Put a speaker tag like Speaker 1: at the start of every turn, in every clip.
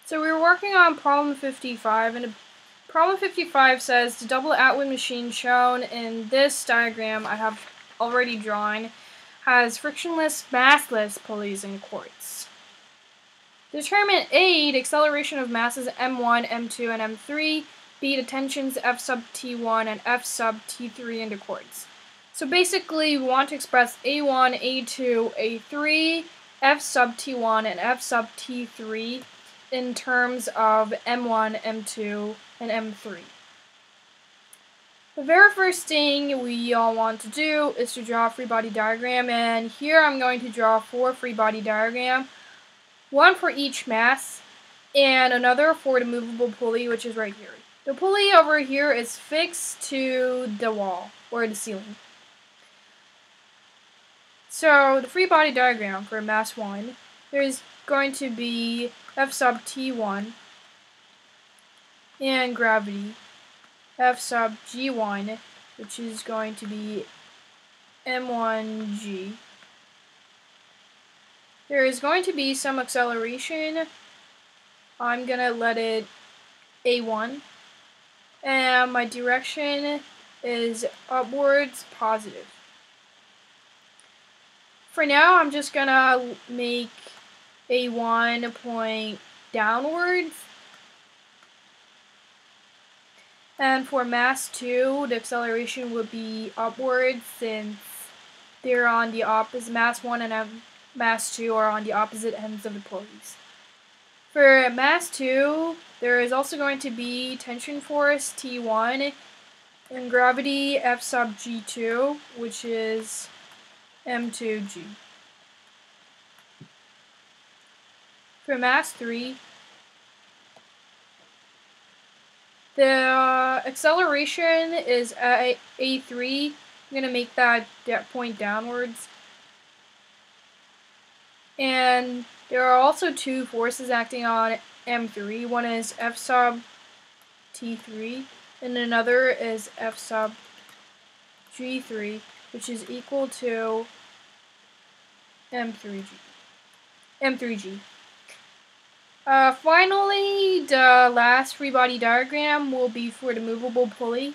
Speaker 1: So we were working on problem 55, and problem 55 says the double Atwood machine shown in this diagram I have already drawn has frictionless, massless pulleys and quartz. Determine A, the acceleration of masses m1, m2, and m3, B, the tensions F sub T1 and F sub T3 in the quartz. So basically we want to express A1, A2, A3, F sub T1, and F sub T3 in terms of M1, M2, and M3. The very first thing we all want to do is to draw a free body diagram, and here I'm going to draw 4 free body diagrams, one for each mass, and another for the movable pulley, which is right here. The pulley over here is fixed to the wall, or the ceiling. So, the free body diagram for mass 1, there's going to be F sub T1, and gravity, F sub G1, which is going to be M1G. There is going to be some acceleration. I'm going to let it A1. And my direction is upwards positive. For now, I'm just going to make A1 point downwards. And for mass 2, the acceleration would be upwards since they're on the opposite, mass 1 and mass 2 are on the opposite ends of the pulleys. For mass 2, there is also going to be tension force T1 and gravity F sub G2, which is M2G. For mass 3, the acceleration is at A3. I'm going to make that point downwards. And there are also 2 forces acting on M3. One is F sub T3, and another is F sub G3, which is equal to M3G. Finally, the last free body diagram will be for the movable pulley.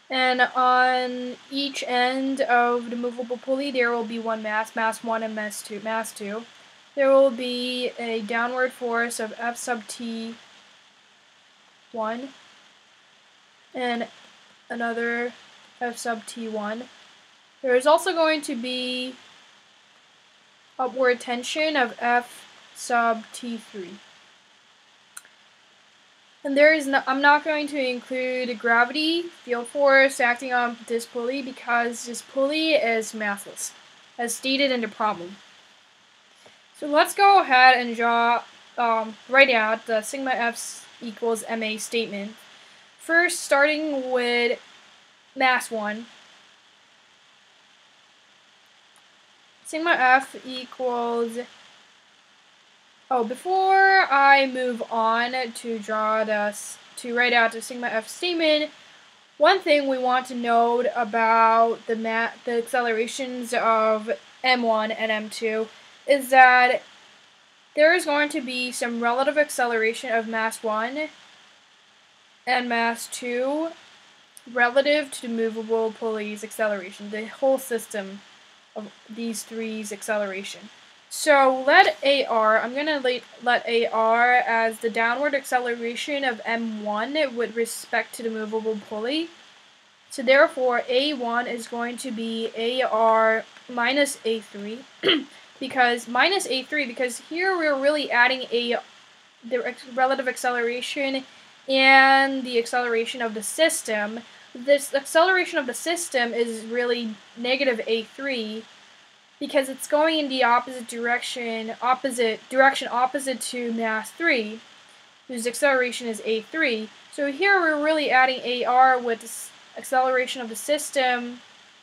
Speaker 1: And on each end of the movable pulley, there will be one mass 1 and mass 2. There will be a downward force of F sub T1 and another F sub T1. There is also going to be upward tension of F sub T3. And I'm not going to include a gravity field force acting on this pulley because this pulley is massless, as stated in the problem. So let's go ahead and write out the sigma F equals ma statement. First, starting with mass 1. Sigma F equals... before I move on to write out the sigma F statement, one thing we want to note about the accelerations of M1 and M2 is that there is going to be some relative acceleration of mass 1 and mass 2 relative to the movable pulley's acceleration, the whole system of these three's acceleration. So let AR, I'm going to let AR as the downward acceleration of M1 with respect to the movable pulley. So therefore A1 is going to be AR minus A3 because here we're really adding the relative acceleration and the acceleration of the system. This acceleration of the system is really negative A3 because it's going in the opposite direction opposite to mass 3, whose acceleration is A3. So here we're really adding AR with this acceleration of the system,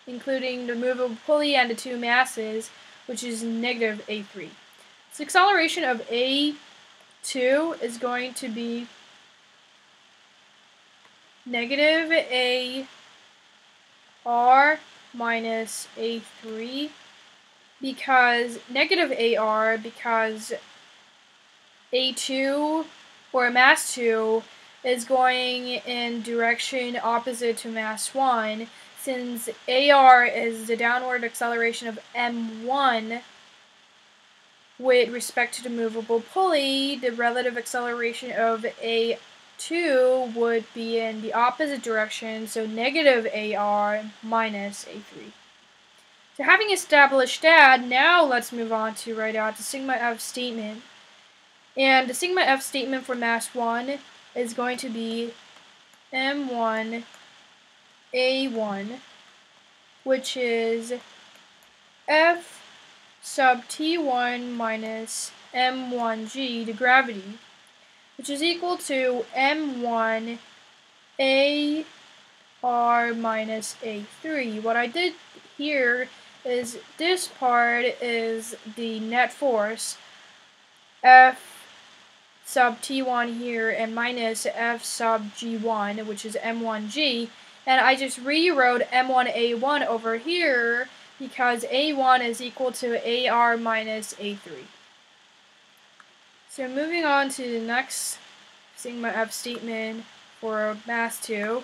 Speaker 1: including the movable pulley and the 2 masses, which is negative A3. So acceleration of A2 is going to be negative AR minus A3 because A2 or mass 2 is going in direction opposite to mass 1, since AR is the downward acceleration of M1 with respect to the movable pulley, the relative acceleration of A2 would be in the opposite direction, so negative AR minus A3. So having established that, now let's move on to write out the sigma F statement. And the sigma F statement for mass 1 is going to be M1 A1, which is F sub T1 minus M1G, the gravity, which is equal to M1 AR minus A3. What I did here is this part is the net force, F sub T1 here, and minus F sub G1, which is M1G, and I just rewrote M1A1 over here because A1 is equal to AR minus A3. So moving on to the next sigma F statement for mass 2,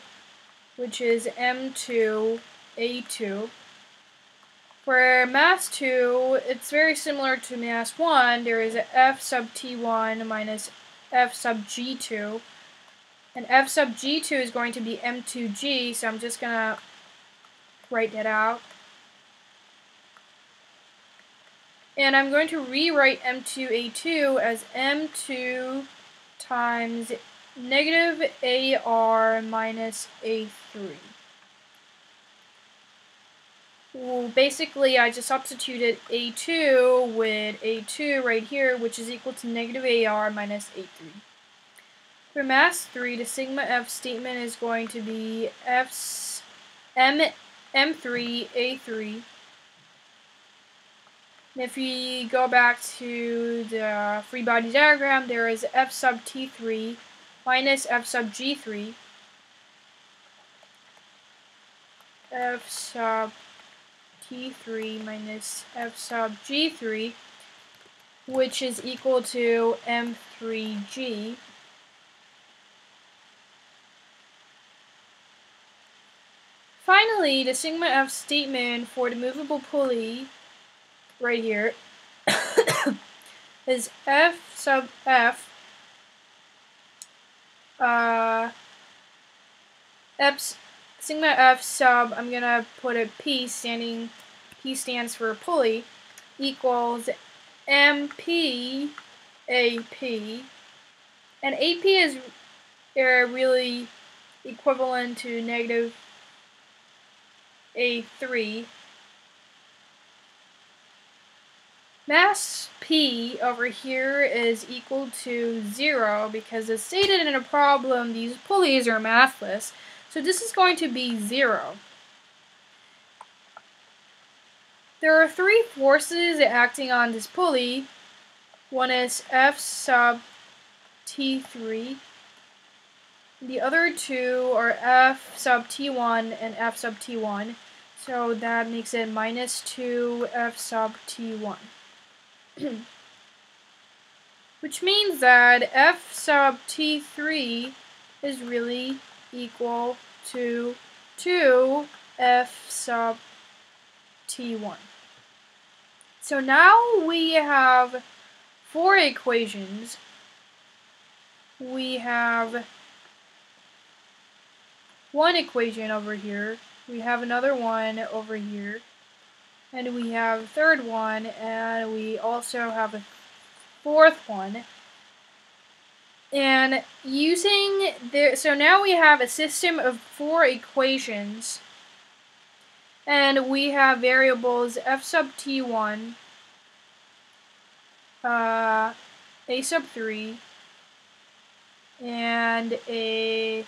Speaker 1: which is M2 A2. For mass 2, it's very similar to mass 1. There is a F sub T1 minus F sub G2. And F sub G2 is going to be M2G, so I'm just going to write that out. And I'm going to rewrite M2A2 as M2 times negative AR minus A3. Well, basically, I just substituted A2 with A2 right here, which is equal to negative AR minus A3. For mass 3, the sigma F statement is going to be M3 A3. And if we go back to the free body diagram, there is F sub T3 minus F sub G3. F sub T3 minus F sub G3, which is equal to M3G. Finally, the sigma F statement for the movable pulley right here is F sub F sigma F sub, I'm gonna put a P stands for pulley, equals MP AP, and AP is really equivalent to negative A3. Mass P over here is equal to 0 because as stated in a problem, these pulleys are massless. So this is going to be 0. There are 3 forces acting on this pulley. One is F sub T3. The other 2 are F sub T1 and F sub T1. So that makes it minus 2 F sub T1. Which means that F sub T3 is really equal to 2 F sub T1. So now we have 4 equations. We have one equation over here, we have another one over here, and we have a third one, and we also have a fourth one. And so now we have a system of 4 equations, and we have variables F sub T1, A sub 3, and A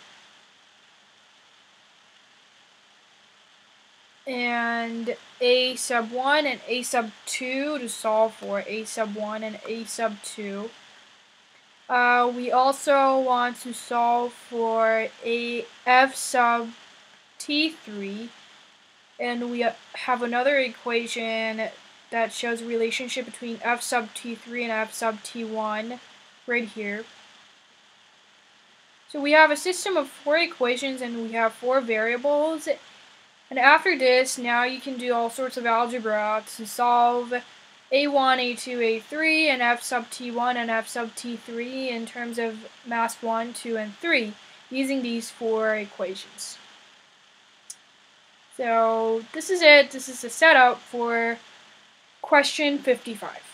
Speaker 1: sub 1 and A sub 2 to solve for A sub 1 and A sub 2. We also want to solve for a F sub T3, and we have another equation that shows a relationship between F sub T3 and F sub T1. right here. So we have a system of 4 equations and we have 4 variables. And after this, now you can do all sorts of algebra to solve a1, a2, a3, and f sub t1 and f sub t3 in terms of mass 1, 2, and 3 using these 4 equations. So this is it. This is the setup for question 55.